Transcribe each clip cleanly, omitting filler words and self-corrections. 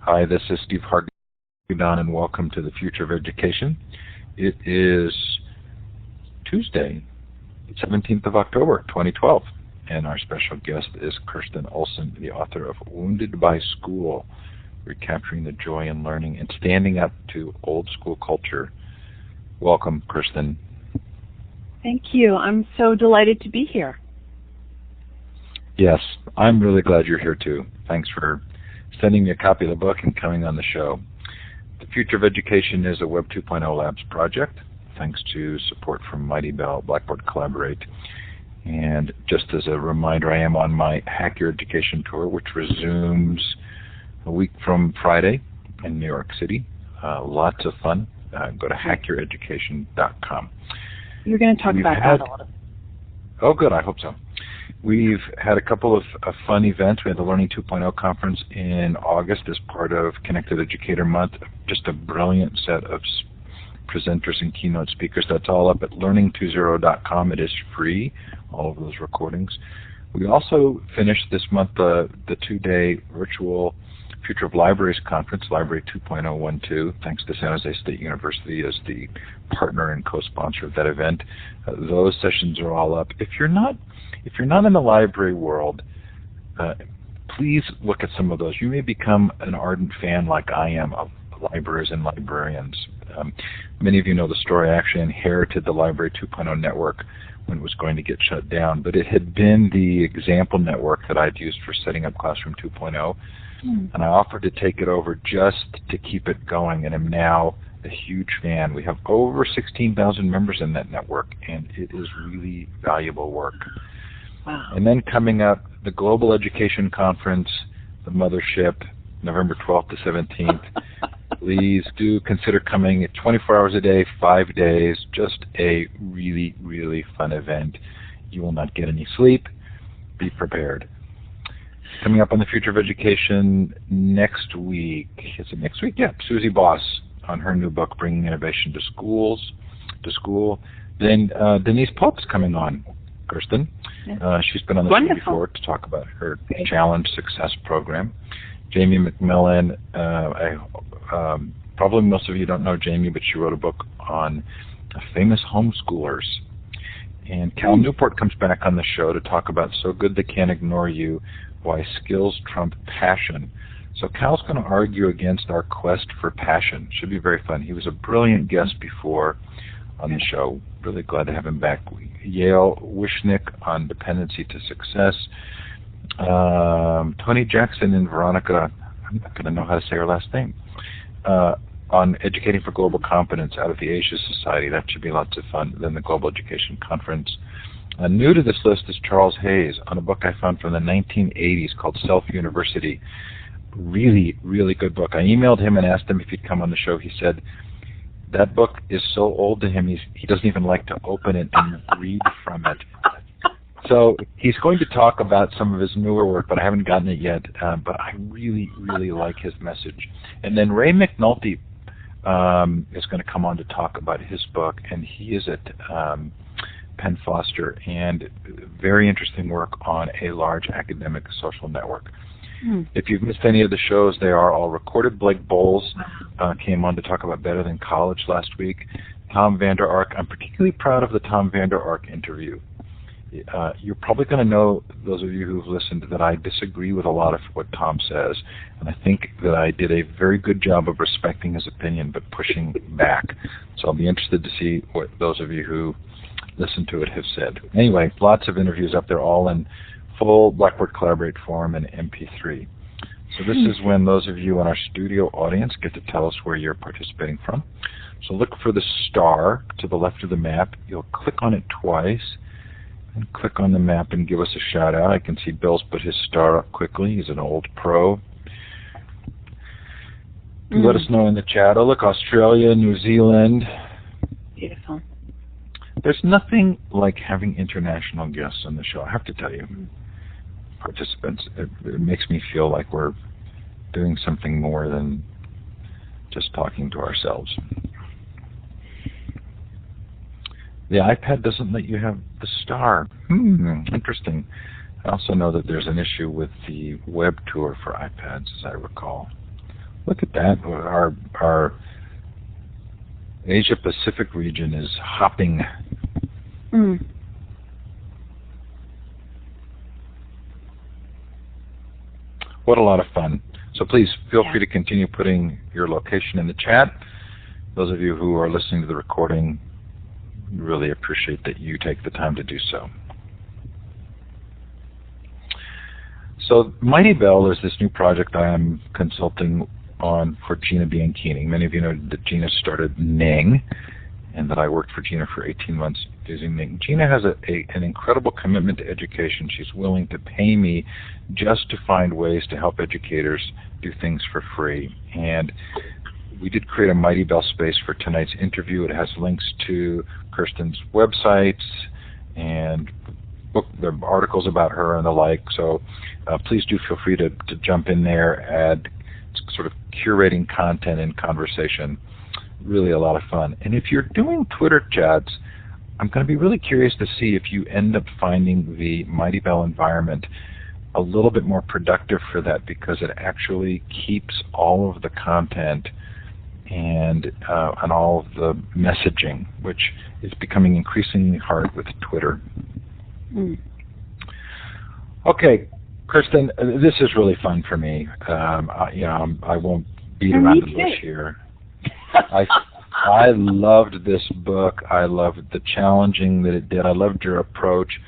Hi, this is Steve Hargadon, and welcome to the Future of Education. It is Tuesday, 17th of October, 2012, and our special guest is Kirsten Olson, the author of Wounded by School, Recapturing the Joy in Learning and Standing Up to Old School Culture. Welcome, Kirsten. Thank you. I'm so delighted to be here. Yes, I'm really glad you're here too. Thanks for sending me a copy of the book and coming on the show. The Future of Education is a Web 2.0 Labs project, thanks to support from Mighty Bell, Blackboard Collaborate. And just as a reminder, I am on my Hack Your Education tour, which resumes a week from Friday in New York City. Lots of fun. Go to hackyoureducation.com. You're going to talk about that a lot. Oh, good. I hope so. We've had a couple of fun events. We had the Learning 2.0 conference in August as part of Connected Educator Month. Just a brilliant set of presenters and keynote speakers. That's all up at learning20.com. It is free, all of those recordings. We also finished this month the two-day virtual Future of Libraries Conference, Library 2.012, thanks to San Jose State University as the partner and co-sponsor of that event. Those sessions are all up. If you're not in the library world, please look at some of those. You may become an ardent fan like I am of libraries and librarians. Many of you know the story. I actually inherited the Library 2.0 network when it was going to get shut down, but it had been the example network that I'd used for setting up Classroom 2.0. And I offered to take it over just to keep it going, and am now a huge fan. We have over 16,000 members in that network, and it is really valuable work. Wow. And then coming up, the Global Education Conference, the Mothership, November 12th to 17th. Please do consider coming at 24 hours a day, 5 days, just a really, really fun event. You will not get any sleep. Be prepared. Coming up on the Future of Education next week. Is it next week? Yeah. Susie Boss on her new book, Bringing Innovation to School. Then Denise Pope's coming on, Kirsten. She's been on the show before to talk about her Challenge Success program. Jamie McMillan, probably most of you don't know Jamie, but she wrote a book on famous homeschoolers. And Cal Newport comes back on the show to talk about So Good They Can't Ignore You, Why Skills Trump Passion. So Cal's going to argue against our quest for passion. Should be very fun. He was a brilliant guest before on the show. Really glad to have him back. Yale Wishnick on Dependency to Success. Tony Jackson and Veronica, I'm not going to know how to say her last name, on Educating for Global Competence out of the Asia Society. That should be lots of fun. Then the Global Education Conference. New to this list is Charles Hayes on a book I found from the 1980s called Self-University. Really, really good book. I emailed him and asked him if he'd come on the show. He said that book is so old to him, he doesn't even like to open it and read from it. So he's going to talk about some of his newer work, but I haven't gotten it yet. But I really, really like his message. And then Ray McNulty is going to come on to talk about his book, and he is at Penn Foster, and very interesting work on a large academic social network. If you've missed any of the shows, they are all recorded. Blake Bowles came on to talk about Better Than College last week. Tom Vander Ark, I'm particularly proud of the Tom Vander Ark interview. You're probably going to know, those of you who've listened, that I disagree with a lot of what Tom says, and I think that I did a very good job of respecting his opinion but pushing back. So I'll be interested to see what those of you who listen to it have said. Anyway, lots of interviews up there, all in full Blackboard Collaborate form and MP3. So this is when those of you in our studio audience get to tell us where you're participating from. So look for the star to the left of the map. You'll click on it twice and click on the map and give us a shout out. I can see Bill's put his star up quickly. He's an old pro. Let us know in the chat. Oh, look, Australia, New Zealand. Beautiful. There's nothing like having international guests on the show, I have to tell you. Participants, it makes me feel like we're doing something more than just talking to ourselves. The iPad doesn't let you have the star. Interesting. I also know that there's an issue with the web tour for iPads, as I recall. Look at that. Our Asia Pacific region is hopping. Mm. What a lot of fun. So please feel free to continue putting your location in the chat. Those of you who are listening to the recording, really appreciate that you take the time to do so. So Mighty Bell is this new project I am consulting on for Gina Bianchini. Many of you know that Gina started Ning, and that I worked for Gina for 18 months using Ning. Gina has an incredible commitment to education. She's willing to pay me just to find ways to help educators do things for free. And we did create a Mighty Bell space for tonight's interview. It has links to Kirsten's websites and the articles about her and the like. So please do feel free to jump in there, add sort of curating content and conversation. Really a lot of fun. And if you're doing Twitter chats, I'm going to be really curious to see if you end up finding the Mighty Bell environment a little bit more productive for that, because it actually keeps all of the content and all of the messaging, which is becoming increasingly hard with Twitter. Mm. Okay, Kirsten, this is really fun for me. I won't beat around the bush here. I loved this book. I loved the challenging that it did. I loved your approach.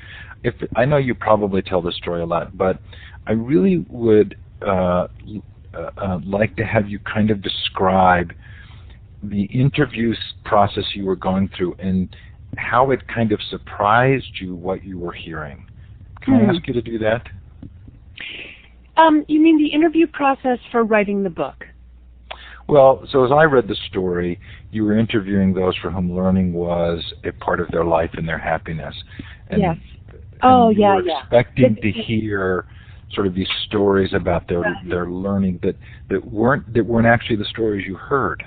I know you probably tell the story a lot, but I really would like to have you kind of describe the interview process you were going through and how it kind of surprised you what you were hearing. Can I ask you to do that? You mean the interview process for writing the book? Well, so as I read the story, you were interviewing those for whom learning was a part of their life and their happiness. And, yes. And you were expecting to hear sort of these stories about their learning that weren't actually the stories you heard.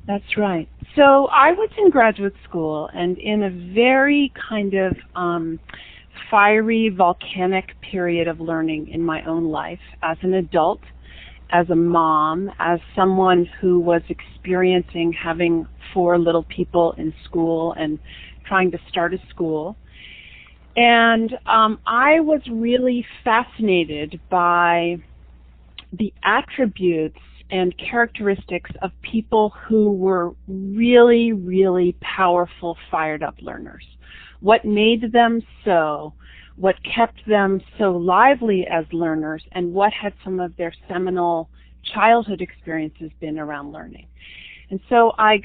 That's right. So I was in graduate school, and in a very kind of fiery, volcanic period of learning in my own life as an adult, as a mom, as someone who was experiencing having 4 little people in school and trying to start a school. And I was really fascinated by the attributes and characteristics of people who were really, really powerful, fired up learners. What made them so, what kept them so lively as learners, and what had some of their seminal childhood experiences been around learning. And so I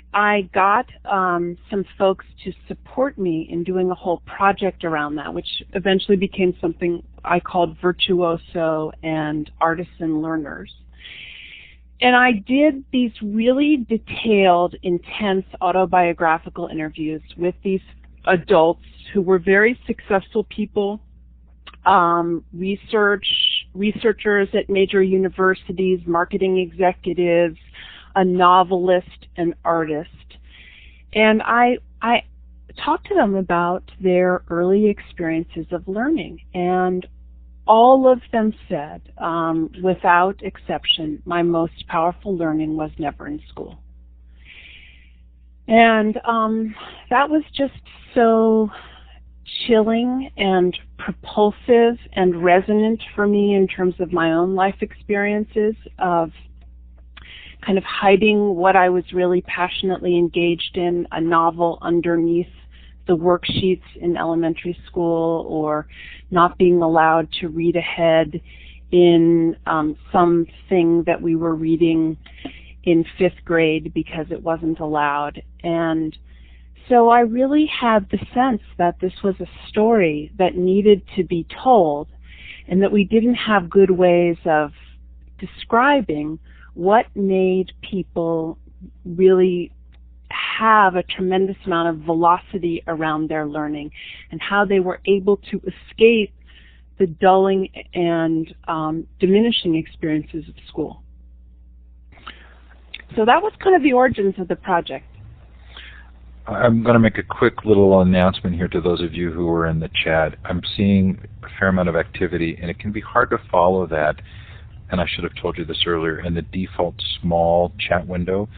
got some folks to support me in doing a whole project around that, which eventually became something I called virtuoso and artisan learners. And I did these really detailed, intense autobiographical interviews with these adults who were very successful people, researchers at major universities, marketing executives, a novelist, an artist. And I talked to them about their early experiences of learning, and all of them said, without exception, my most powerful learning was never in school. And that was just so chilling and propulsive and resonant for me in terms of my own life experiences of kind of hiding what I was really passionately engaged in, a novel underneath the worksheets in elementary school, or not being allowed to read ahead in something that we were reading in 5th grade because it wasn't allowed. And so I really had the sense that this was a story that needed to be told, and that we didn't have good ways of describing what made people really have a tremendous amount of velocity around their learning, and how they were able to escape the dulling and diminishing experiences of school. So that was kind of the origins of the project. I'm going to make a quick little announcement here to those of you who are in the chat. I'm seeing a fair amount of activity, and it can be hard to follow that. and I should have told you this earlier, in the default small chat window.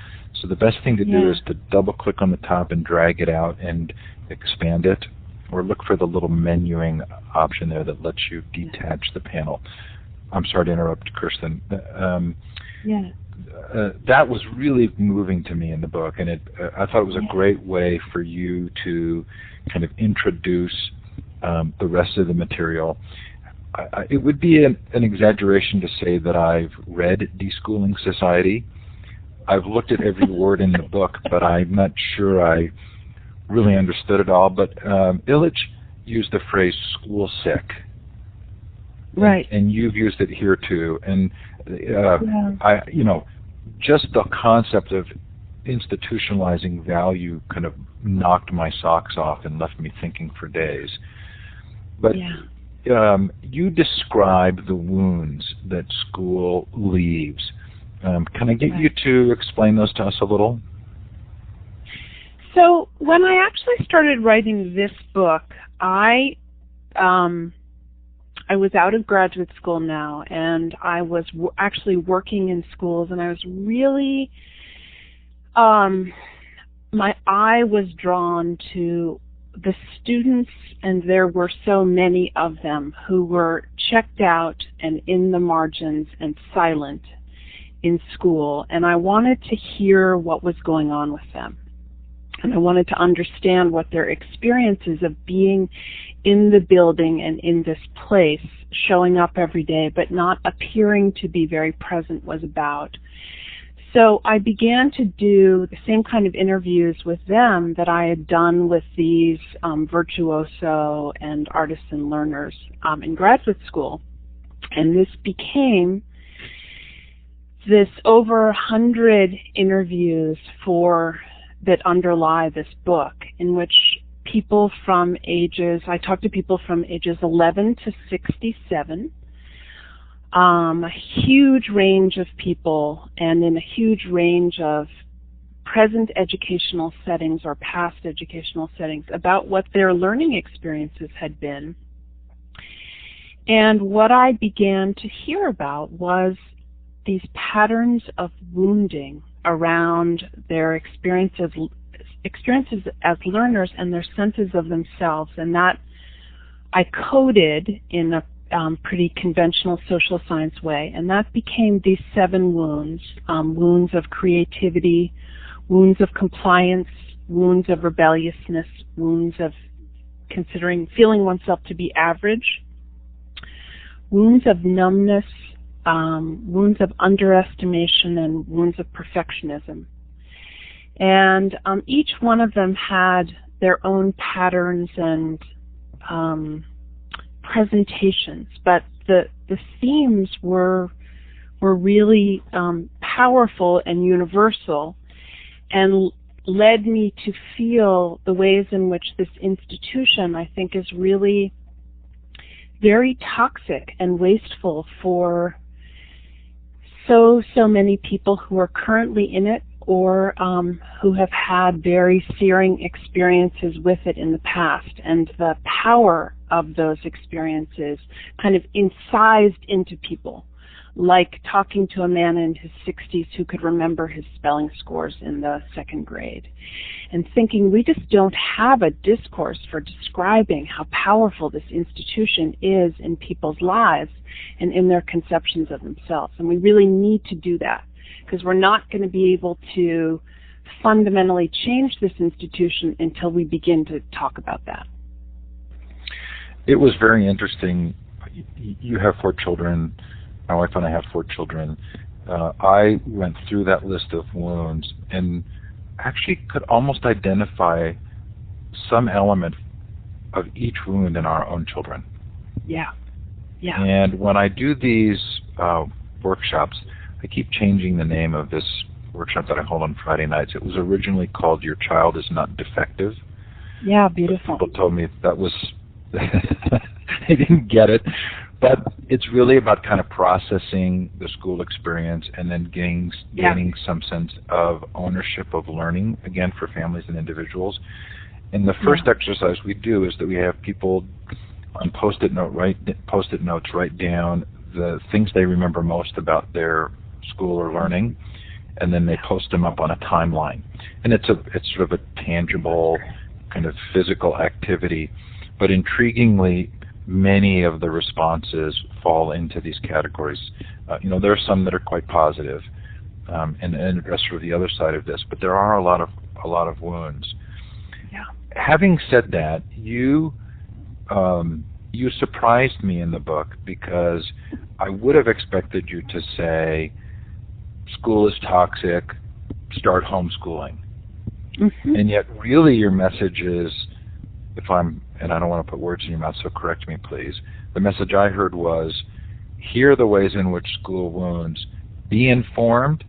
So the best thing to do is to double-click on the top and drag it out and expand it, or look for the little menuing option there that lets you detach the panel. I'm sorry to interrupt, Kirsten. That was really moving to me in the book, and I thought it was a great way for you to kind of introduce the rest of the material. It would be an exaggeration to say that I've read Deschooling Society. I've looked at every word in the book, but I'm not sure I really understood it all. But Illich used the phrase "school sick," right? And you've used it here too. And just the concept of institutionalizing value kind of knocked my socks off and left me thinking for days. But you describe the wounds that school leaves. Can I get you to explain those to us a little? So when I actually started writing this book, I was out of graduate school now, and I was actually working in schools, and I was really, my eye was drawn to the students, and there were so many of them who were checked out and in the margins and silent in school, and I wanted to hear what was going on with them. And I wanted to understand what their experiences of being in the building and in this place, showing up every day but not appearing to be very present, was about. So I began to do the same kind of interviews with them that I had done with these virtuoso and artisan learners in graduate school. And this became this over 100 interviews that underlie this book, in which people from I talked to people from ages 11 to 67, a huge range of people, and in a huge range of present educational settings or past educational settings, about what their learning experiences had been. And what I began to hear about was these patterns of wounding around their experiences as learners and their senses of themselves, and that I coded in a pretty conventional social science way, and that became these 7 wounds: wounds of creativity, wounds of compliance, wounds of rebelliousness, wounds of feeling oneself to be average, wounds of numbness, wounds of underestimation, and wounds of perfectionism. And each one of them had their own patterns and presentations, but the themes were really powerful and universal, and led me to feel the ways in which this institution, I think, is really very toxic and wasteful for so many people who are currently in it, or who have had very searing experiences with it in the past, and the power of those experiences kind of incised into people, like talking to a man in his 60s who could remember his spelling scores in the 2nd grade, and thinking we just don't have a discourse for describing how powerful this institution is in people's lives and in their conceptions of themselves. And we really need to do that, because we're not going to be able to fundamentally change this institution until we begin to talk about that. It was very interesting. You have 4 children. My wife and I have 4 children. I went through that list of wounds and actually could almost identify some element of each wound in our own children. Yeah. And when I do these workshops, I keep changing the name of this workshop that I hold on Friday nights. It was originally called "Your Child is Not Defective." Yeah, beautiful. People told me that was, they didn't get it. But it's really about kind of processing the school experience and then gaining some sense of ownership of learning, again, for families and individuals. And the first exercise we do is that we have people on Post-it notes write down the things they remember most about their school or learning, and then they post them up on a timeline. And it's sort of a tangible kind of physical activity, but intriguingly, many of the responses fall into these categories. There are some that are quite positive, and address sort of the other side of this, but there are a lot of wounds. Yeah. Having said that, you surprised me in the book, because I would have expected you to say, school is toxic, start homeschooling. Mm-hmm. And yet really your message is, and I don't want to put words in your mouth, so correct me please, the message I heard was, here are the ways in which school wounds, be informed,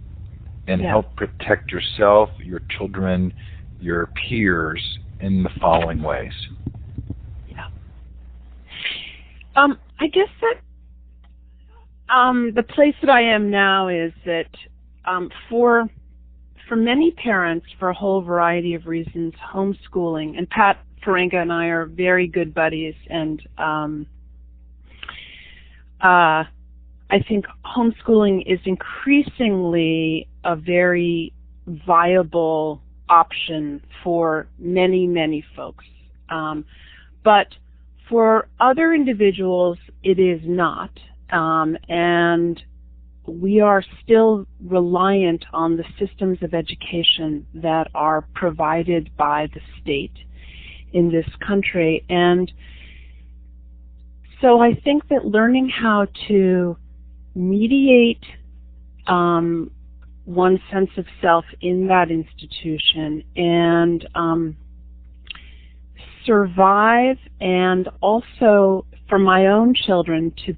and help protect yourself, your children, your peers in the following ways. Yeah. I guess that the place that I am now is that for many parents, for a whole variety of reasons, homeschooling, and Pat Ferenga and I are very good buddies, and I think homeschooling is increasingly a very viable option for many, many folks. But for other individuals, it is not. And we are still reliant on the systems of education that are provided by the state in this country. And so I think that learning how to mediate one's sense of self in that institution and survive, and also for my own children to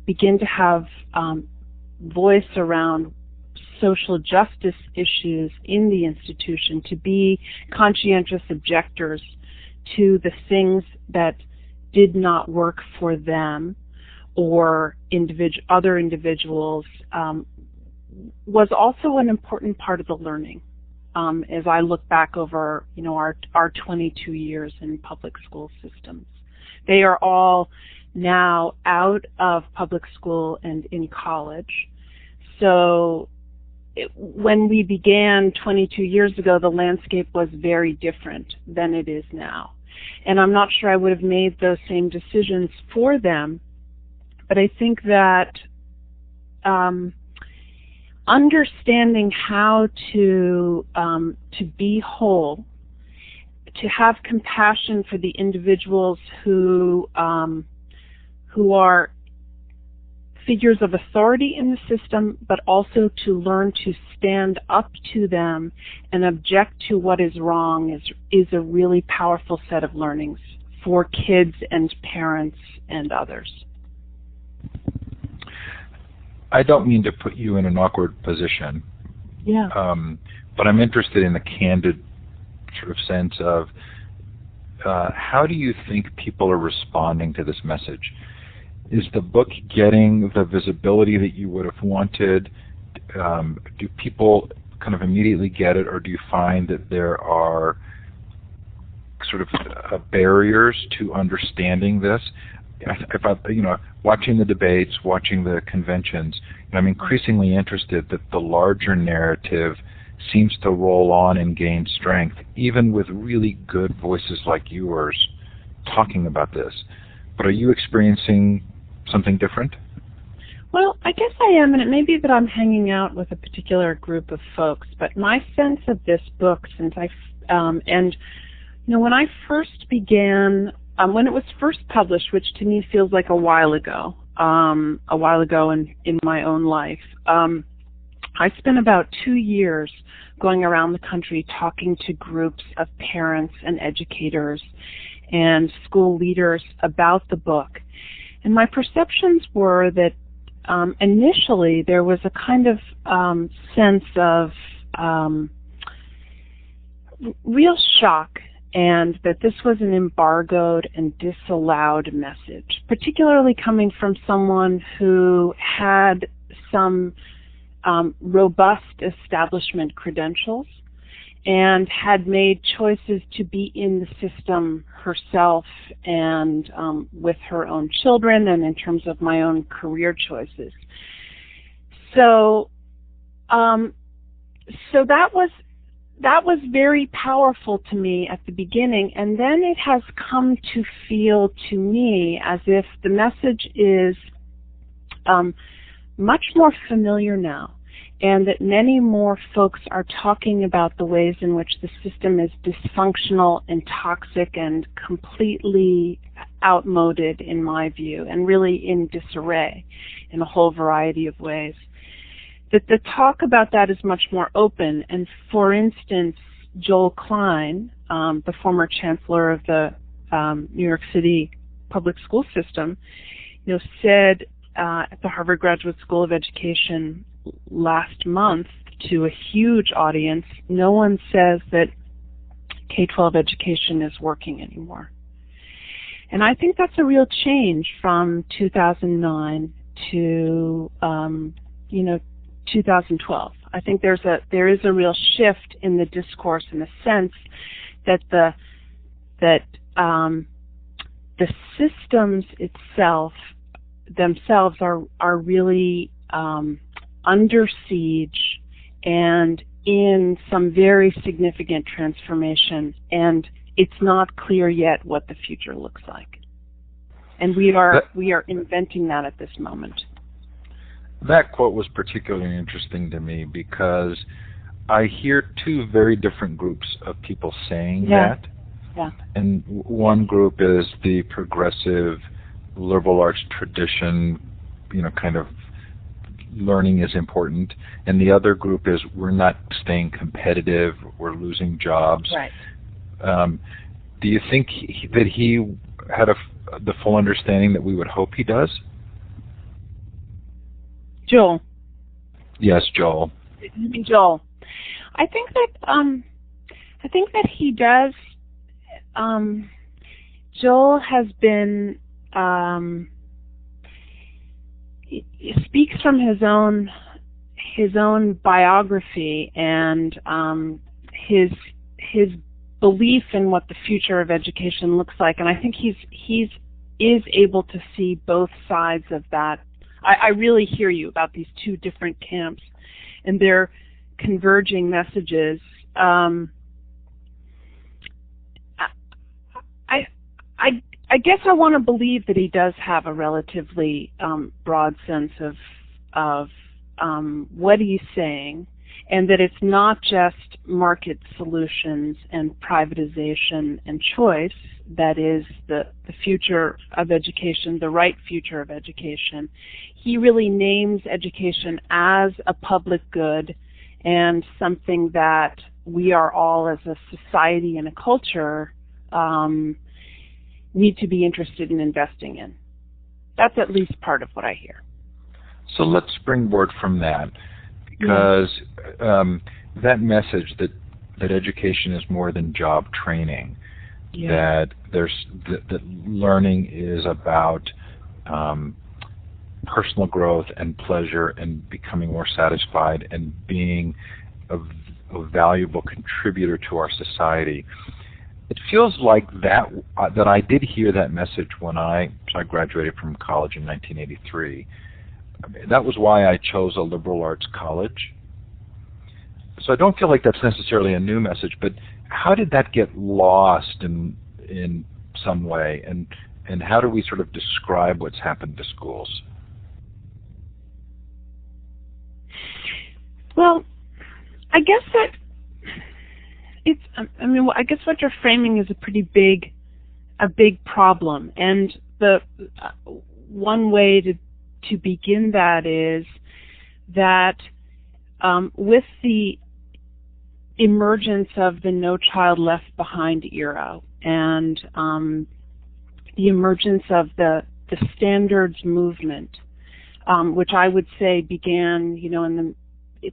begin to have voice around social justice issues in the institution, to be conscientious objectors to the things that did not work for them or other individuals, was also an important part of the learning. As I look back over, our 22 years in public school systems, they are all now out of public school and in college. So when we began 22 years ago, the landscape was very different than it is now. And I'm not sure I would have made those same decisions for them, but I think that understanding how to be whole, to have compassion for the individuals who are figures of authority in the system, but also to learn to stand up to them and object to what is wrong is a really powerful set of learnings for kids and parents and others. I don't mean to put you in an awkward position, but I'm interested in the candid sort of sense of how do you think people are responding to this message? Is the book getting the visibility that you would have wanted? Do people kind of immediately get it, or do you find that there are sort of barriers to understanding this? Watching the debates, watching the conventions, I'm increasingly interested that the larger narrative seems to roll on and gain strength, even with really good voices like yours talking about this. But are you experiencing something different? Well, I guess I am, and it may be that I'm hanging out with a particular group of folks, but my sense of this book, since when I first began, when it was first published, which to me feels like a while ago in my own life, I spent about 2 years going around the country talking to groups of parents and educators and school leaders about the book. And my perceptions were that initially there was a kind of sense of real shock, and that this was an embargoed and disallowed message, particularly coming from someone who had some robust establishment credentials and had made choices to be in the system herself and with her own children and in terms of my own career choices. So so that was very powerful to me at the beginning, and then it has come to feel to me as if the message is much more familiar now, and that many more folks are talking about the ways in which the system is dysfunctional and toxic and completely outmoded, in my view, and really in disarray in a whole variety of ways. That the talk about that is much more open, and for instance, Joel Klein, the former chancellor of the New York City public school system, said at the Harvard Graduate School of Education last month to a huge audience, no one says that K-12 education is working anymore. And I think that's a real change from 2009 to 2012. I think there is a real shift in the discourse, in the sense that the systems themselves are really under siege and in some very significant transformation, and it's not clear yet what the future looks like. And we are inventing that at this moment. That quote was particularly interesting to me because I hear two very different groups of people saying that. Yeah. And one group is the progressive liberal arts tradition, kind of learning is important, and the other group is we're not staying competitive, we're losing jobs. Right. Do you think that he had the full understanding that we would hope he does? Joel. Yes, Joel. Joel. I think that he does. Joel has been he speaks from his own biography and his belief in what the future of education looks like, and I think he is able to see both sides of that. I really hear you about these two different camps and their converging messages. I guess I want to believe that he does have a relatively broad sense of what he's saying, and that it's not just market solutions and privatization and choice that is the future of education, the right future of education. He really names education as a public good and something that we are all, as a society and a culture, need to be interested in investing in. That's at least part of what I hear. So let's springboard from that, because that message that education is more than job training, that that learning is about personal growth and pleasure and becoming more satisfied and being a valuable contributor to our society. It feels like that I did hear that message when I graduated from college in 1983. That was why I chose a liberal arts college. So I don't feel like that's necessarily a new message, but how did that get lost in some way, and how do we sort of describe what's happened to schools? Well, I guess that I guess what you're framing is a pretty big problem, and the one way to begin that is that with the emergence of the No Child Left Behind era and the emergence of the standards movement, which I would say began,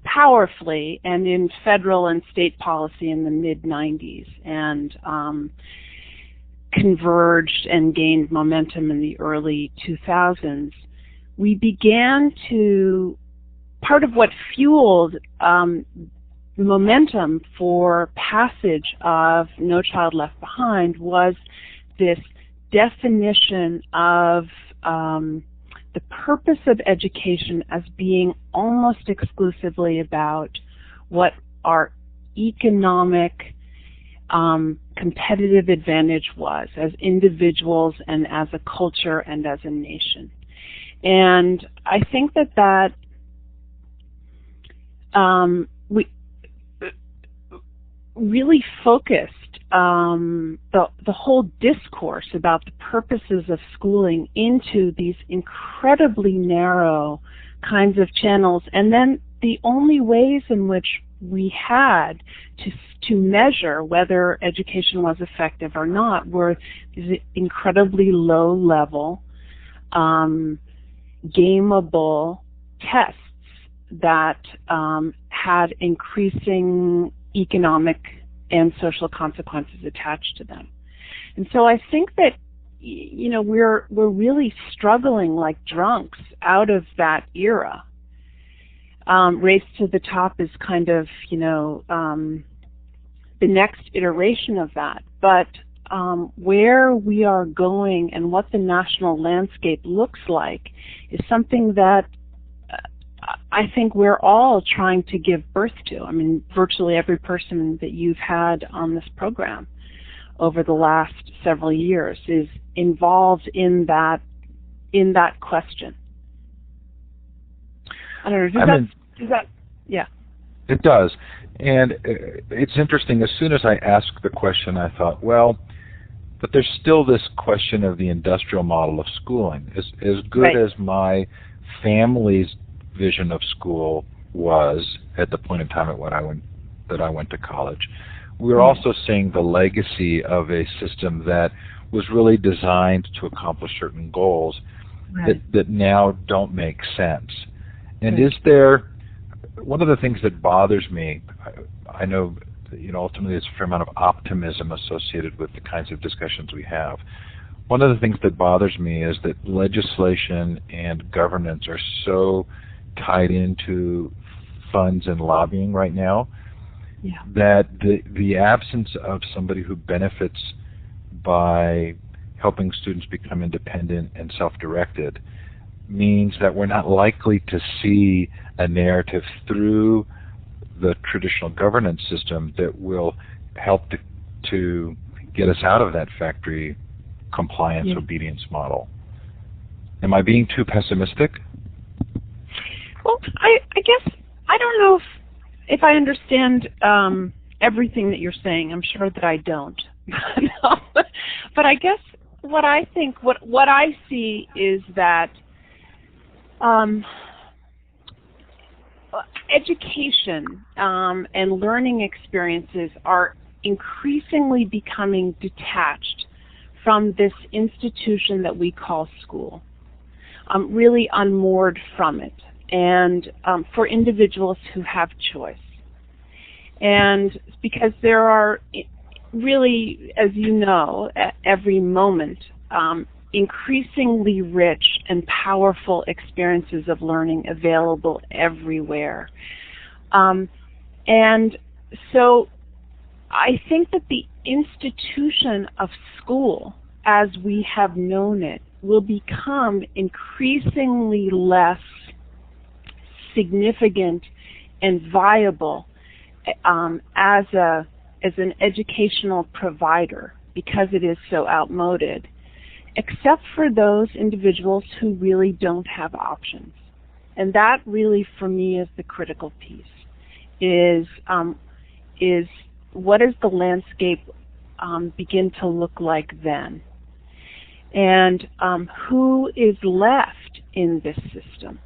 powerfully and in federal and state policy in the mid-90s, and converged and gained momentum in the early 2000s, we began to, part of what fueled momentum for passage of No Child Left Behind was this definition of the purpose of education as being almost exclusively about what our economic competitive advantage was as individuals and as a culture and as a nation. And I think that we really focused the whole discourse about the purposes of schooling into these incredibly narrow kinds of channels, and then the only ways in which we had to measure whether education was effective or not were these incredibly low-level, gameable tests that had increasing economic and social consequences attached to them. And so I think that, you know, we're really struggling like drunks out of that era. Race to the Top is kind of, you know, the next iteration of that. But where we are going and what the national landscape looks like is something that I think we're all trying to give birth to. I mean, virtually every person that you've had on this program over the last several years is involved in that question. I don't know. Does that? Yeah. It does. And it's interesting. As soon as I asked the question, I thought, well, but there's still this question of the industrial model of schooling. As good Right. as my family's vision of school was at the point in time that I went to college, we were also seeing the legacy of a system that was really designed to accomplish certain goals that now don't make sense. And is there, one of the things that bothers me, I know, you know, ultimately there's a fair amount of optimism associated with the kinds of discussions we have. One of the things that bothers me is that legislation and governance are so tied into funds and lobbying right now, that the absence of somebody who benefits by helping students become independent and self-directed means that we're not likely to see a narrative through the traditional governance system that will help to get us out of that factory compliance obedience model. Am I being too pessimistic? Well, I guess I don't know if I understand everything that you're saying. I'm sure that I don't. But I guess what I think, what I see is that education and learning experiences are increasingly becoming detached from this institution that we call school, really unmoored from it, and for individuals who have choice. And because there are really, as you know, at every moment, increasingly rich and powerful experiences of learning available everywhere. And so I think that the institution of school, as we have known it, will become increasingly less significant and viable as an educational provider, because it is so outmoded, except for those individuals who really don't have options. And that really, for me, is the critical piece, is what does the landscape begin to look like then? And who is left in this system?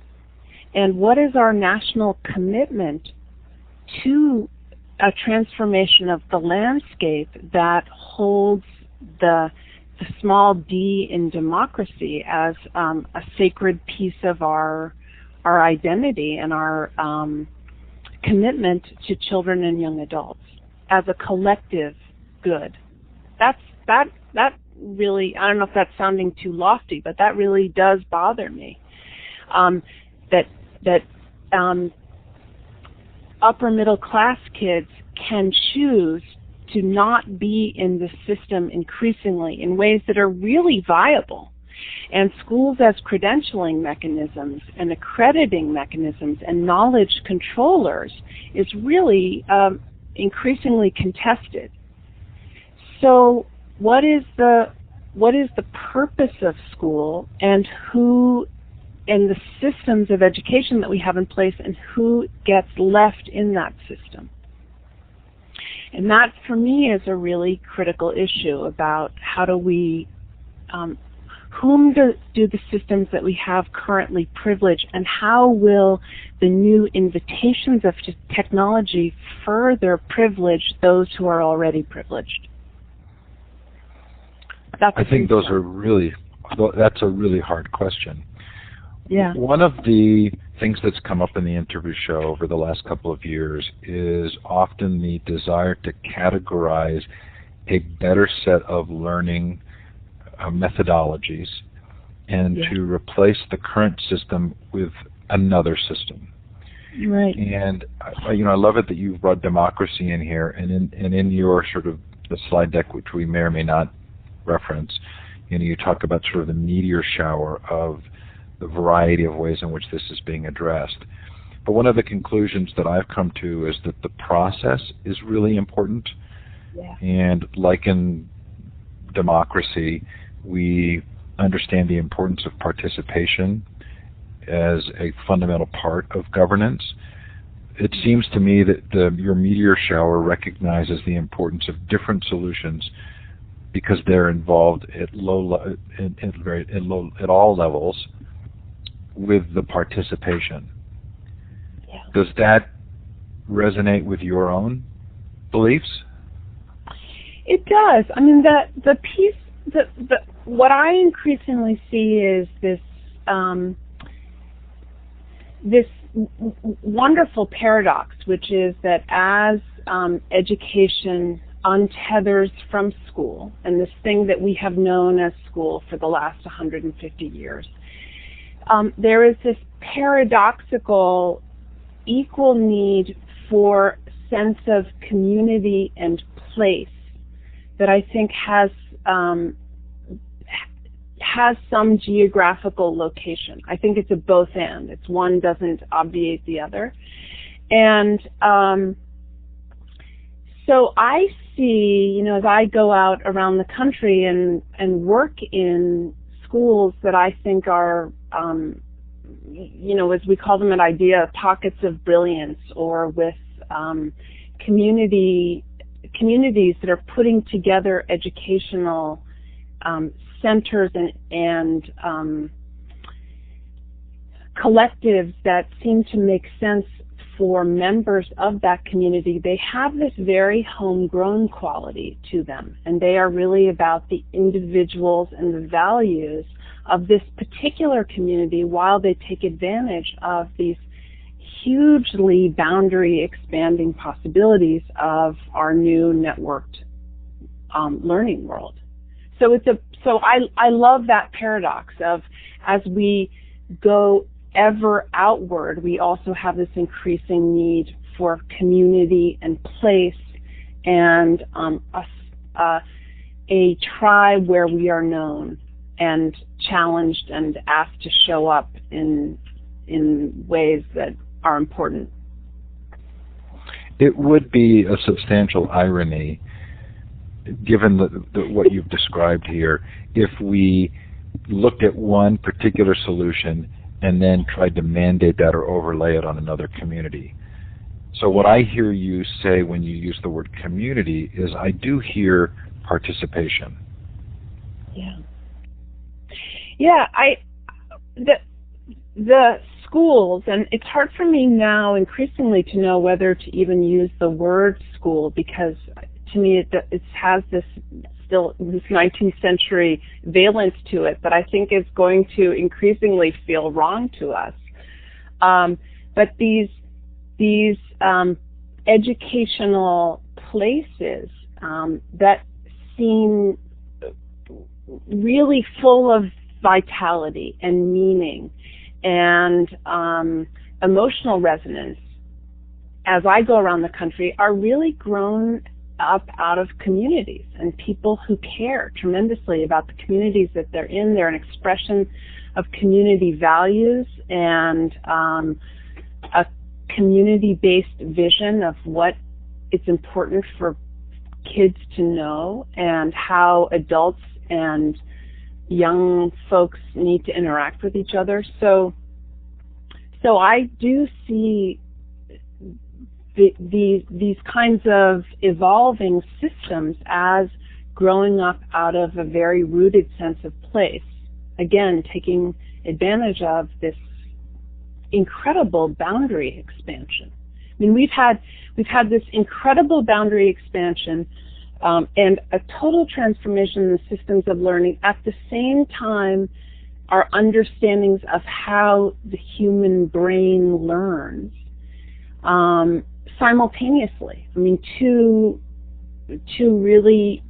And what is our national commitment to a transformation of the landscape that holds the small d in democracy as a sacred piece of our identity and our commitment to children and young adults as a collective good? That really, I don't know if that's sounding too lofty, but that really does bother me. upper middle class kids can choose to not be in the system increasingly in ways that are really viable. And schools as credentialing mechanisms and accrediting mechanisms and knowledge controllers is really increasingly contested. So what is the purpose of school, and who, and the systems of education that we have in place, and who gets left in that system? And that, for me, is a really critical issue about how do we, whom do the systems that we have currently privilege, and how will the new invitations of technology further privilege those who are already privileged? I think that's a really hard question. Yeah. One of the things that's come up in the interview show over the last couple of years is often the desire to categorize a better set of learning methodologies and to replace the current system with another system. Right. And I love it that you've brought democracy in here, and in your sort of the slide deck, which we may or may not reference, you talk about sort of the meteor shower of the variety of ways in which this is being addressed. But one of the conclusions that I've come to is that the process is really important. Yeah. And like in democracy, we understand the importance of participation as a fundamental part of governance. It seems to me that your meteor shower recognizes the importance of different solutions because they're involved at all levels with the participation. Yeah. Does that resonate with your own beliefs? It does. I mean, the piece, what I increasingly see is this this wonderful paradox, which is that as education untethers from school, and this thing that we have known as school for the last 150 years, there is this paradoxical equal need for sense of community and place that I think has some geographical location. I think it's a both and. It's one doesn't obviate the other. And so I see, as I go out around the country and work in schools that I think are, as we call them at IDEA, pockets of brilliance, or with communities that are putting together educational centers and collectives that seem to make sense for members of that community. They have this very homegrown quality to them, and they are really about the individuals and the values of this particular community, while they take advantage of these hugely boundary expanding possibilities of our new networked learning world. So I love that paradox of, as we go ever outward, we also have this increasing need for community and place, and a tribe where we are known and challenged and asked to show up in ways that are important. It would be a substantial irony, given what you've described here, if we looked at one particular solution and then tried to mandate that or overlay it on another community. So what I hear you say when you use the word community is, I do hear participation. Yeah. Yeah, the schools, and it's hard for me now increasingly to know whether to even use the word school, because to me it has this 19th century valence to it that I think is going to increasingly feel wrong to us. But these educational places that seem really full of vitality and meaning and emotional resonance as I go around the country, are really grown up out of communities and people who care tremendously about the communities that they're in. They're an expression of community values and a community-based vision of what it's important for kids to know and how adults and young folks need to interact with each other. So I do see these kinds of evolving systems as growing up out of a very rooted sense of place. Again, taking advantage of this incredible boundary expansion. I mean, we've had this incredible boundary expansion and a total transformation in the systems of learning. At the same time, our understandings of how the human brain learns simultaneously. I mean, two really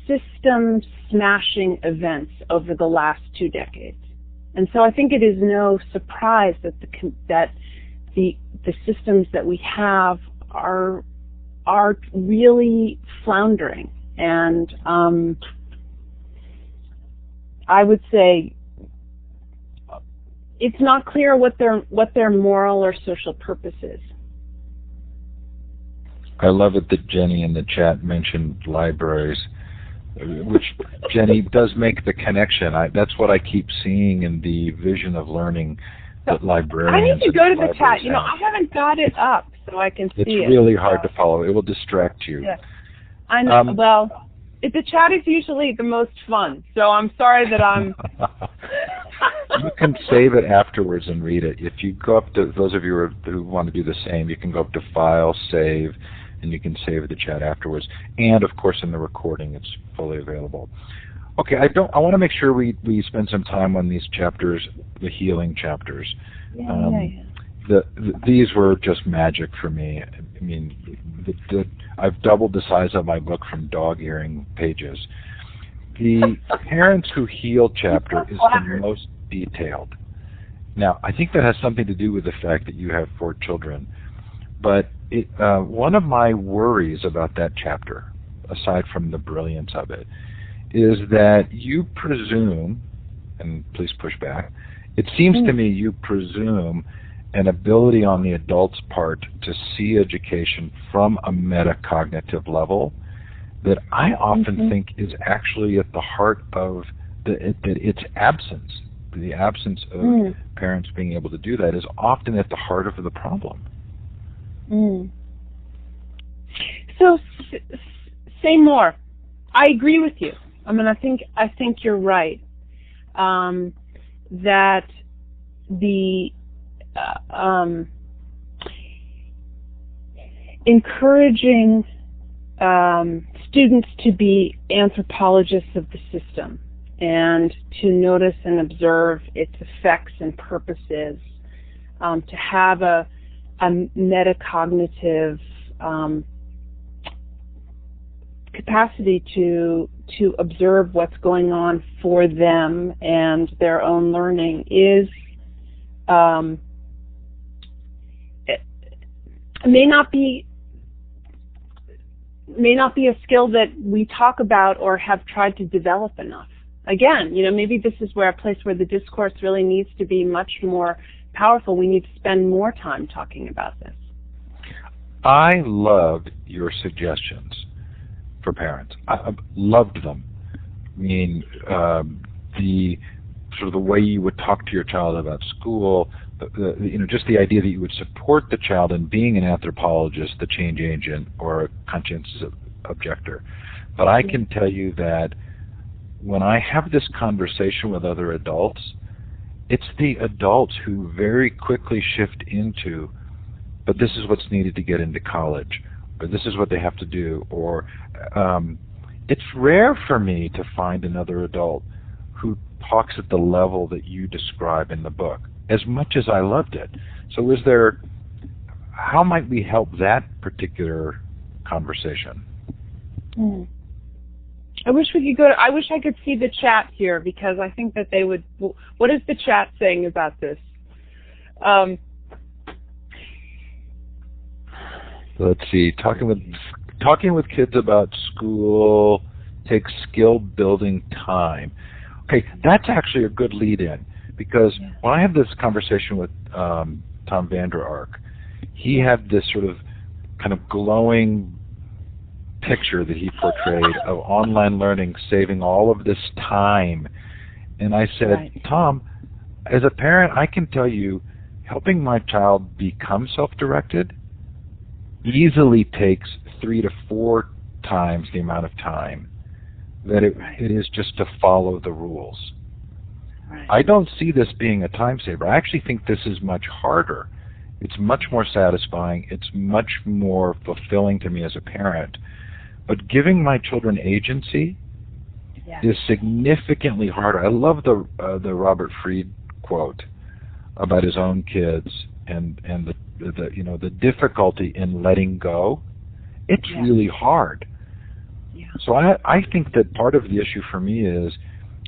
system smashing events over the last 2 decades. And so I think it is no surprise that the systems that we have are really floundering. And I would say it's not clear what their moral or social purpose is. I love it that Jenny in the chat mentioned libraries, which Jenny does make the connection. That's what I keep seeing in the vision of learning that librarians. I need to go to the chat. You know, I haven't got it up so I can see it. It's really hard to follow. It will distract you. Yeah. I know. Well, the chat is usually the most fun, so I'm sorry that I'm... You can save it afterwards and read it. If you go up to, those of you who want to do the same, you can go up to File, Save, and you can save the chat afterwards. And, of course, in the recording, it's fully available. Okay, I want to make sure we spend some time on these chapters, the healing chapters. These were just magic for me. I mean, I've doubled the size of my book from dog-earing pages. The Parents Who Heal chapter is the most detailed. Now, I think that has something to do with the fact that you have 4 children. But one of my worries about that chapter, aside from the brilliance of it, is that you presume, and please push back, it seems to me you presume an ability on the adult's part to see education from a metacognitive level that I often think is actually at the heart of its absence. The absence of parents being able to do that is often at the heart of the problem. So say more. I agree with you. I mean, I think you're right. That the encouraging students to be anthropologists of the system and to notice and observe its effects and purposes, to have a metacognitive capacity to observe what's going on for them and their own learning is it may not be a skill that we talk about or have tried to develop enough. Again, you know, maybe this is where a place where the discourse really needs to be much more powerful. We need to spend more time talking about this. I loved your suggestions for parents. I loved them. I mean, the sort of the way you would talk to your child about school, just the idea that you would support the child in being an anthropologist, the change agent, or a conscientious objector. But I can tell you that when I have this conversation with other adults, it's the adults who very quickly shift into, but this is what's needed to get into college, or this is what they have to do, or it's rare for me to find another adult who talks at the level that you describe in the book, as much as I loved it. So how might we help that particular conversation? I wish I could see the chat here, because I think that they would. What is the chat saying about this? Let's see. Talking with kids about school takes skill building time. Okay, that's actually a good lead-in, because when I had this conversation with Tom Vander Ark, he had this sort of kind of glowing picture that he portrayed of online learning saving all of this time. And I said, Tom, as a parent, I can tell you, helping my child become self-directed easily takes 3 to 4 times the amount of time that it is just to follow the rules. I don't see this being a time saver. I actually think this is much harder. It's much more satisfying. It's much more fulfilling to me as a parent. But giving my children agency is significantly harder. I love the Robert Fried quote about his own kids and the difficulty in letting go. It's really hard. So I think that part of the issue for me is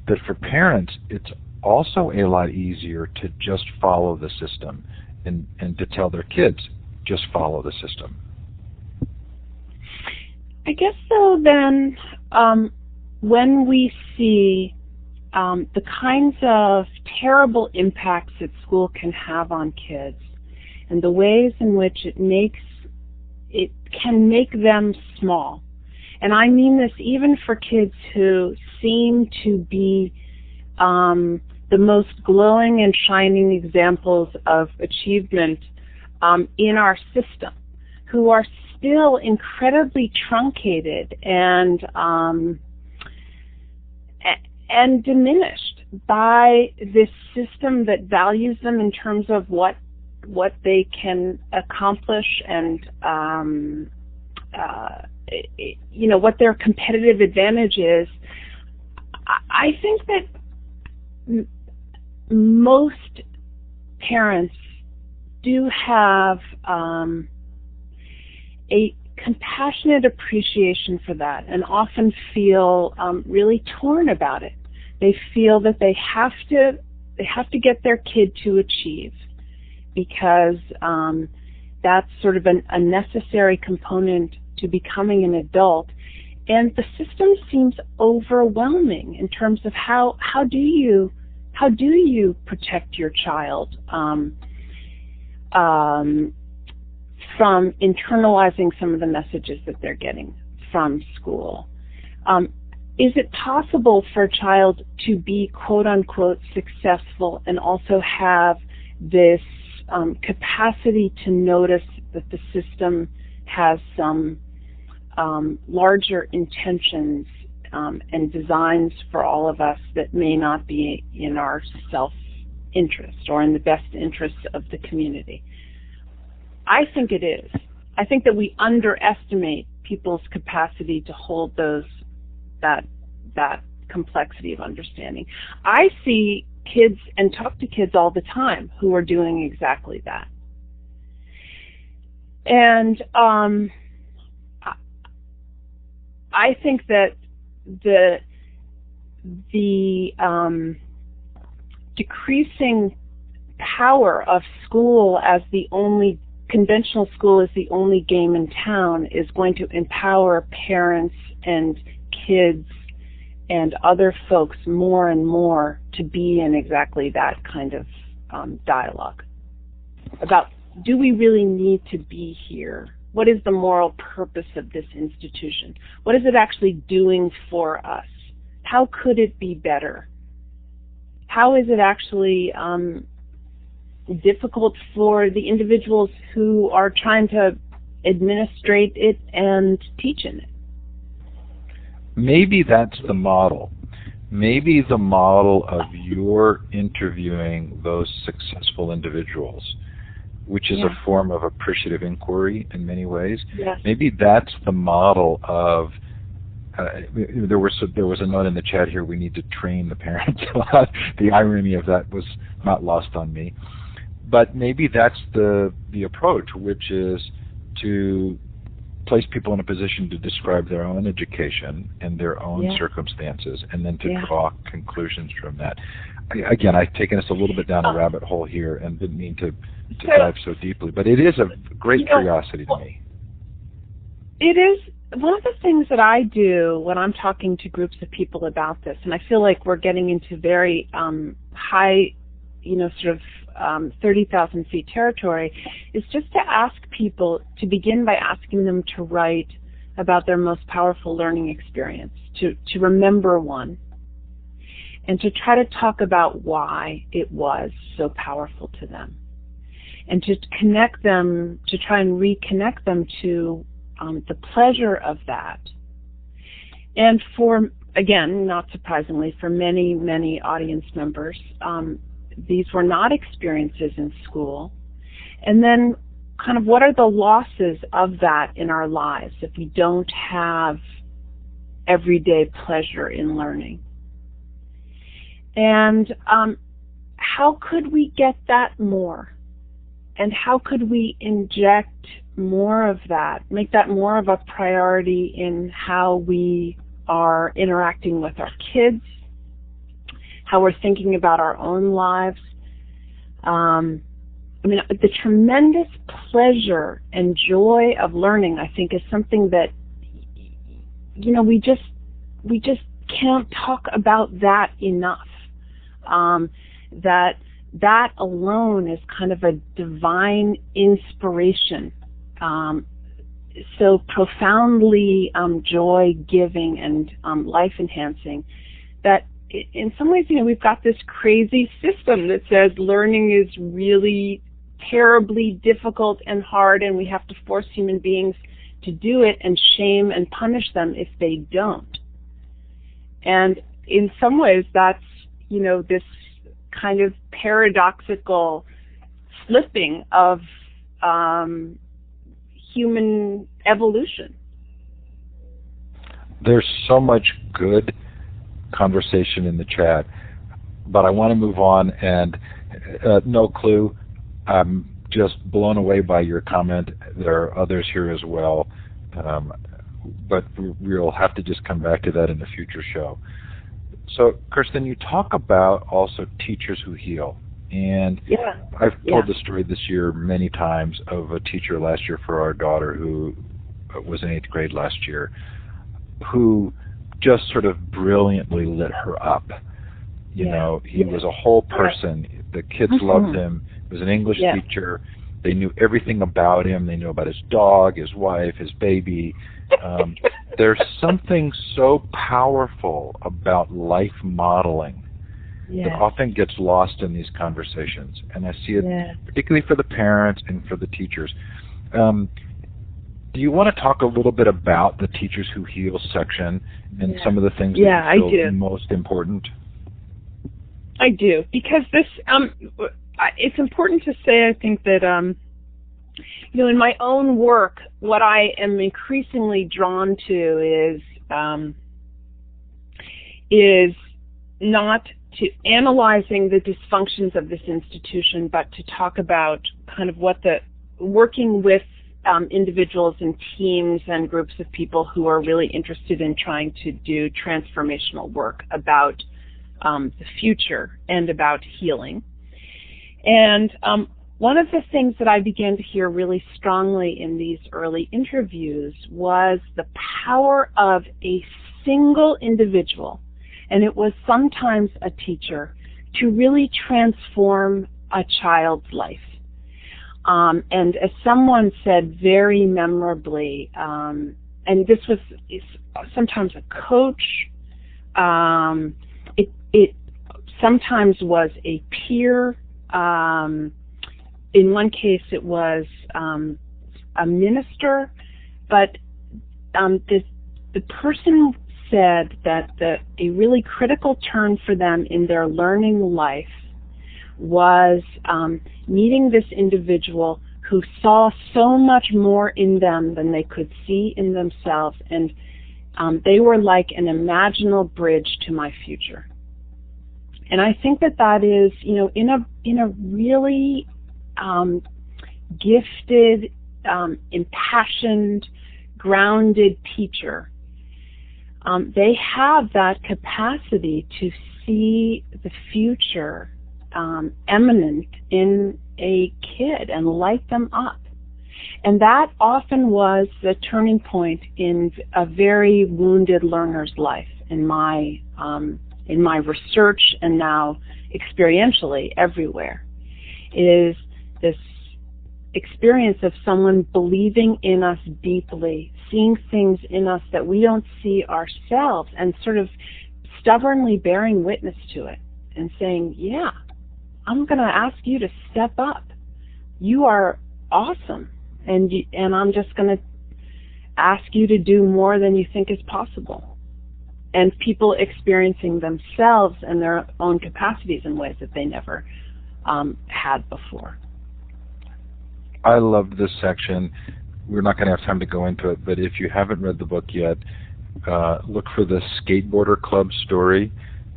that for parents, it's also a lot easier to just follow the system and to tell their kids, just follow the system. I guess so then, when we see the kinds of terrible impacts that school can have on kids and the ways in which it can make them small. And I mean this even for kids who seem to be the most glowing and shining examples of achievement in our system, who are still incredibly truncated and diminished by this system that values them in terms of what they can accomplish and what their competitive advantage is. I think that most parents do have a compassionate appreciation for that and often feel really torn about it. They feel that they have to get their kid to achieve because that's sort of a necessary component to becoming an adult. And the system seems overwhelming in terms of how do you protect your child from internalizing some of the messages that they're getting from school. Is it possible for a child to be quote-unquote successful and also have this capacity to notice that the system has some larger intentions and designs for all of us that may not be in our self-interest or in the best interests of the community? I think it is. I think that we underestimate people's capacity to hold that complexity of understanding. I see kids and talk to kids all the time who are doing exactly that. And I think that the decreasing power of school as the only conventional school is the only game in town is going to empower parents and kids and other folks more and more to be in exactly that kind of dialogue about, do we really need to be here? What is the moral purpose of this institution? What is it actually doing for us? How could it be better? How is it actually difficult for the individuals who are trying to administrate it and teach in it? Maybe that's the model. Maybe the model of your interviewing those successful individuals, which is a form of appreciative inquiry in many ways. Yes. Maybe that's the model of, there was a note in the chat here, we need to train the parents. The irony of that was not lost on me. But maybe that's the approach, which is to place people in a position to describe their own education and their own circumstances, and then to draw conclusions from that. again, I've taken us a little bit down a rabbit hole here and didn't mean to dive so deeply, but it is a great curiosity to me. It is one of the things that I do when I'm talking to groups of people about this, and I feel like we're getting into very high, 30,000 feet territory, is just to ask people to begin by asking them to write about their most powerful learning experience, to remember one, and to try to talk about why it was so powerful to them, and to connect them, to try and reconnect them to the pleasure of that. And for, again, not surprisingly, for many, many audience members, these were not experiences in school. And then kind of what are the losses of that in our lives if we don't have everyday pleasure in learning? And how could we get that more? And how could we inject more of that, make that more of a priority in how we are interacting with our kids, how we're thinking about our own lives? The tremendous pleasure and joy of learning, I think, is something that, we just can't talk about that enough. That alone is kind of a divine inspiration, so profoundly joy-giving and life-enhancing, that in some ways, we've got this crazy system that says learning is really terribly difficult and hard, and we have to force human beings to do it and shame and punish them if they don't. And in some ways, that's, this kind of paradoxical flipping of human evolution. There's so much good conversation in the chat, but I want to move on, and no clue, I'm just blown away by your comment. There are others here as well, but we'll have to just come back to that in a future show. So, Kirsten, you talk about also teachers who heal. And I've told the story this year many times of a teacher last year for our daughter who was in 8th grade last year, who just sort of brilliantly lit her up. He was a whole person. The kids loved him. He was an English teacher. They knew everything about him. They knew about his dog, his wife, his baby. There's something so powerful about life modeling that often gets lost in these conversations. And I see it particularly for the parents and for the teachers. Do you want to talk a little bit about the Teachers Who Heal section and some of the things that you feel most important? I do, because this it's important to say, I think, that in my own work, what I am increasingly drawn to is not to analyzing the dysfunctions of this institution, but to talk about kind of what working with individuals and teams and groups of people who are really interested in trying to do transformational work about the future and about healing. And one of the things that I began to hear really strongly in these early interviews was the power of a single individual, and it was sometimes a teacher, to really transform a child's life. And as someone said very memorably, and this was sometimes a coach, it sometimes was a peer. In one case, it was a minister, but the person said that a really critical turn for them in their learning life was meeting this individual who saw so much more in them than they could see in themselves, and they were like an imaginal bridge to my future. And I think that is, in a really gifted, impassioned, grounded teacher, they have that capacity to see the future eminent in a kid and light them up. And that often was the turning point in a very wounded learner's life in my research and now experientially everywhere, is this experience of someone believing in us deeply, seeing things in us that we don't see ourselves, and sort of stubbornly bearing witness to it and saying, yeah, I'm going to ask you to step up. You are awesome, and I'm just going to ask you to do more than you think is possible. And people experiencing themselves and their own capacities in ways that they never had before. I loved this section. We're not going to have time to go into it, but if you haven't read the book yet, look for the Skateboarder Club story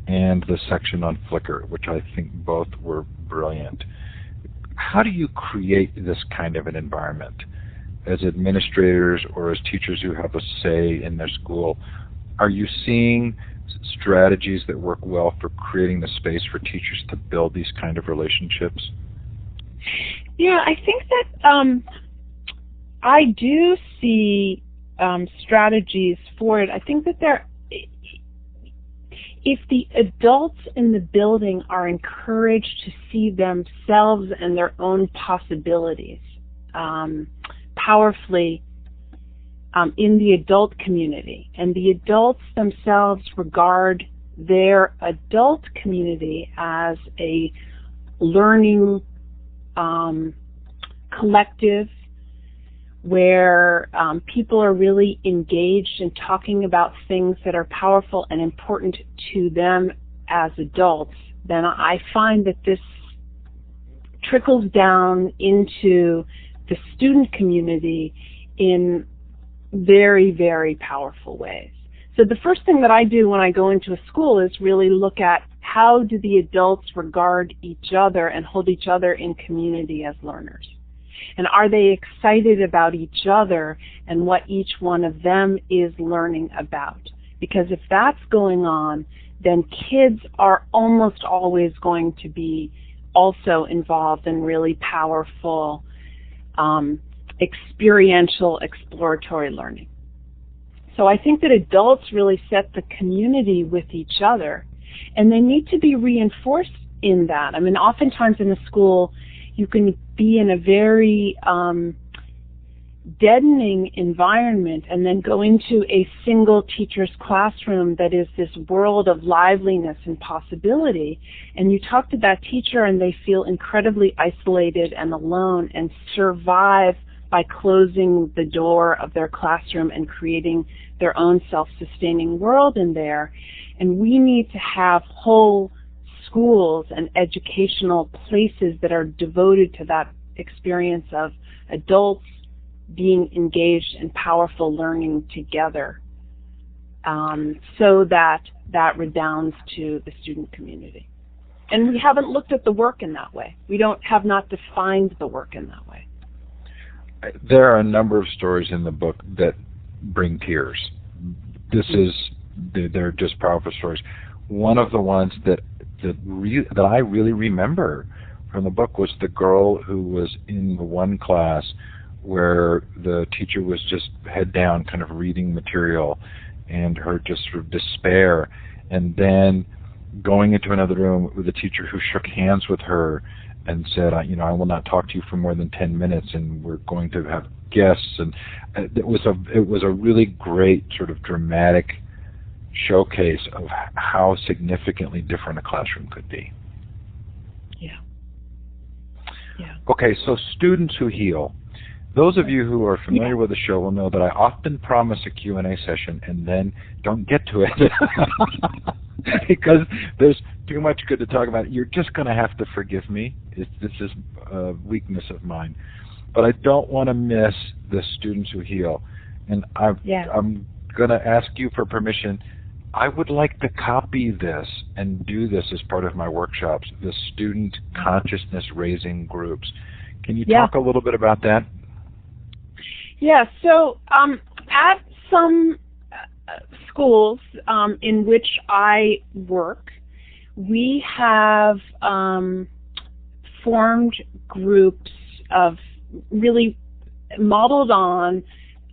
and the section on Flickr, which I think both were brilliant. How do you create this kind of an environment? As administrators or as teachers who have a say in their school, are you seeing strategies that work well for creating the space for teachers to build these kind of relationships? Yeah, I think that I do see strategies for it. I think that if the adults in the building are encouraged to see themselves and their own possibilities powerfully in the adult community, and the adults themselves regard their adult community as a learning collective where people are really engaged in talking about things that are powerful and important to them as adults, then I find that this trickles down into the student community in very, very powerful ways. So the first thing that I do when I go into a school is really look at how do the adults regard each other and hold each other in community as learners. And are they excited about each other and what each one of them is learning about? Because if that's going on, then kids are almost always going to be also involved in really powerful experiential exploratory learning. So I think that adults really set the community with each other, and they need to be reinforced in that. I mean, oftentimes in a school, you can be in a very deadening environment and then go into a single teacher's classroom that is this world of liveliness and possibility, and you talk to that teacher and they feel incredibly isolated and alone and survive by closing the door of their classroom and creating their own self-sustaining world in there. And we need to have whole schools and educational places that are devoted to that experience of adults being engaged in powerful learning together, so that redounds to the student community. And we haven't looked at the work in that way. We have not defined the work in that way. There are a number of stories in the book that bring tears. They're just powerful stories. One of the ones that I really remember from the book was the girl who was in the one class where the teacher was just head down kind of reading material, and her just sort of despair, and then going into another room with a teacher who shook hands with her and said, I will not talk to you for more than 10 minutes, and we're going to have guests. And it was a really great sort of dramatic showcase of how significantly different a classroom could be. Yeah. Okay, so students who heal. Those of you who are familiar with the show will know that I often promise a Q&A session and then don't get to it because there's too much good to talk about. You're just going to have to forgive me. This is a weakness of mine. But I don't want to miss the students who heal. And I'm going to ask you for permission. I would like to copy this and do this as part of my workshops, the student consciousness raising groups. Can you talk a little bit about that? Yeah, so at some schools in which I work, we have formed groups of really modeled on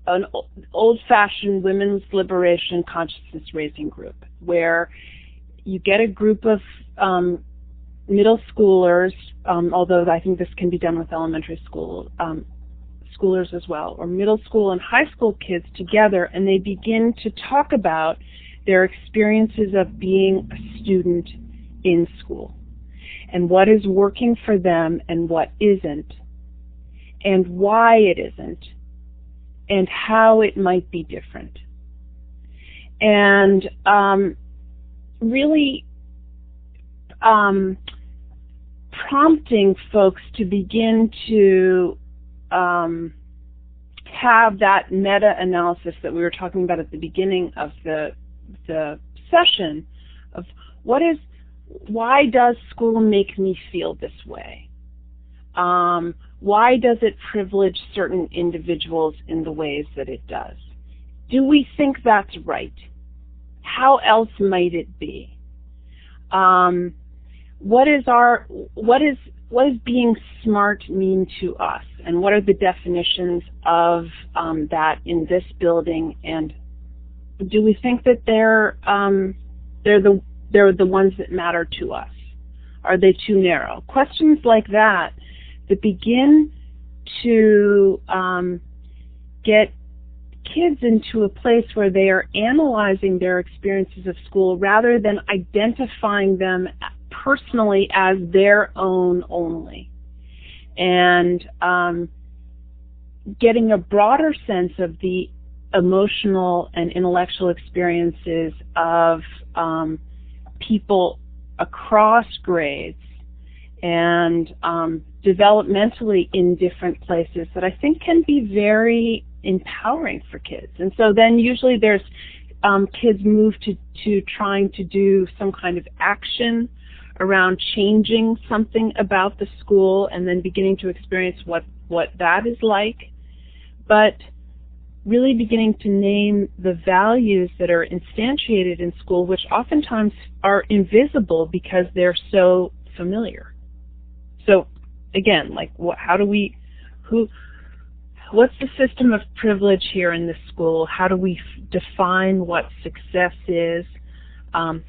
an old-fashioned women's liberation consciousness-raising group, where you get a group of middle schoolers, although I think this can be done with elementary schoolers as well, or middle school and high school kids together, and they begin to talk about their experiences of being a student in school, and what is working for them and what isn't, and why it isn't, and how it might be different. And really prompting folks to begin to have that meta-analysis that we were talking about at the beginning of the session of why does school make me feel this way? Why does it privilege certain individuals in the ways that it does? Do we think that's right? How else might it be? What does being smart mean to us, and what are the definitions of that in this building? And do we think that they're the ones that matter to us? Are they too narrow? Questions like that begin to get kids into a place where they are analyzing their experiences of school rather than identifying them personally as their own only, and getting a broader sense of the emotional and intellectual experiences of people across grades and developmentally in different places that I think can be very empowering for kids. And so then usually there's kids move to trying to do some kind of action around changing something about the school and then beginning to experience what that is like, but really beginning to name the values that are instantiated in school, which oftentimes are invisible because they're so familiar. So again, like what's the system of privilege here in this school? How do we define what success is?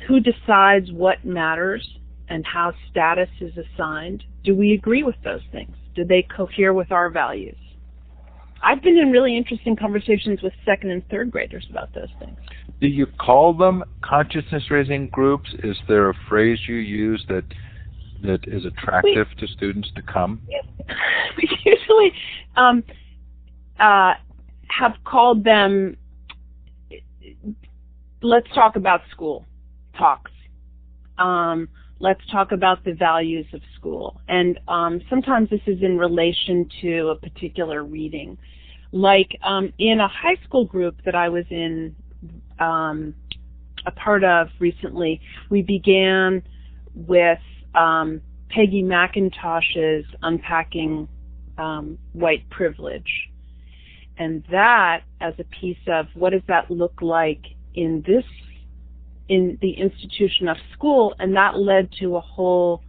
Who decides what matters and how status is assigned? Do we agree with those things? Do they cohere with our values? I've been in really interesting conversations with second and third graders about those things. Do you call them consciousness-raising groups? Is there a phrase you use that is attractive to students to come? We usually have called them, let's talk about school talks. Let's talk about the values of school. And sometimes this is in relation to a particular reading. Like in a high school group that I was in, a part of recently, we began with Peggy McIntosh's Unpacking White Privilege. And that as a piece of what does that look like in the institution of school, and that led to a whole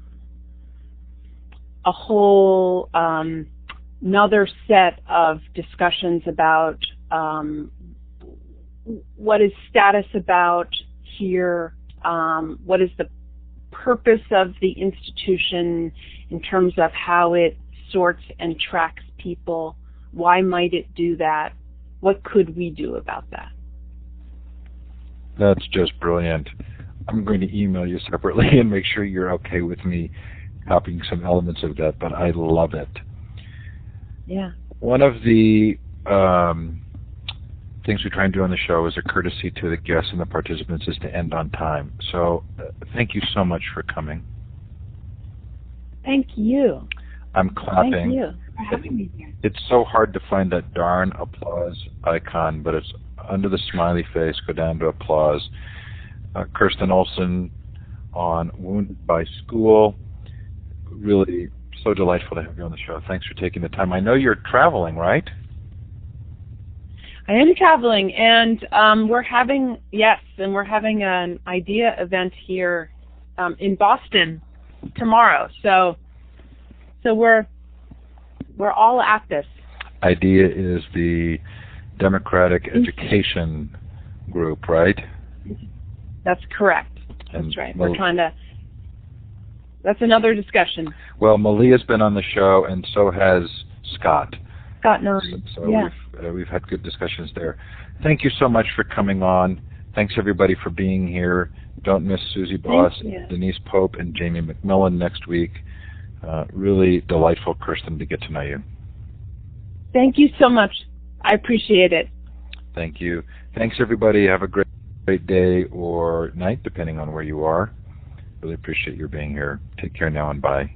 another set of discussions about what is status about here, what is the purpose of the institution in terms of how it sorts and tracks people, why might it do that, what could we do about that? That's just brilliant. I'm going to email you separately and make sure you're okay with me copying some elements of that, but I love it. Yeah. One of the things we try and do on the show is a courtesy to the guests and the participants is to end on time. So thank you so much for coming. Thank you. I'm clapping. Thank you for having me here. It's so hard to find that darn applause icon, but it's under the smiley face, go down to applause. Kirsten Olson on Wounded by School. Really so delightful to have you on the show. Thanks for taking the time. I know you're traveling, right? I am traveling, and we're having an idea event here in Boston tomorrow. So we're all at this. IDEA is the Democratic Education Group, right? That's correct. And that's right. We're trying to. That's another discussion. Well, Malia's been on the show, and so has Scott. Scott knows. So yeah. we've had good discussions there. Thank you so much for coming on. Thanks everybody for being here. Don't miss Susie Boss, Denise Pope, and Jamie McMillan next week. Really delightful, Kirsten, to get to know you. Thank you so much. I appreciate it. Thank you. Thanks everybody. Have a great day or night, depending on where you are. Really appreciate your being here. Take care now and bye.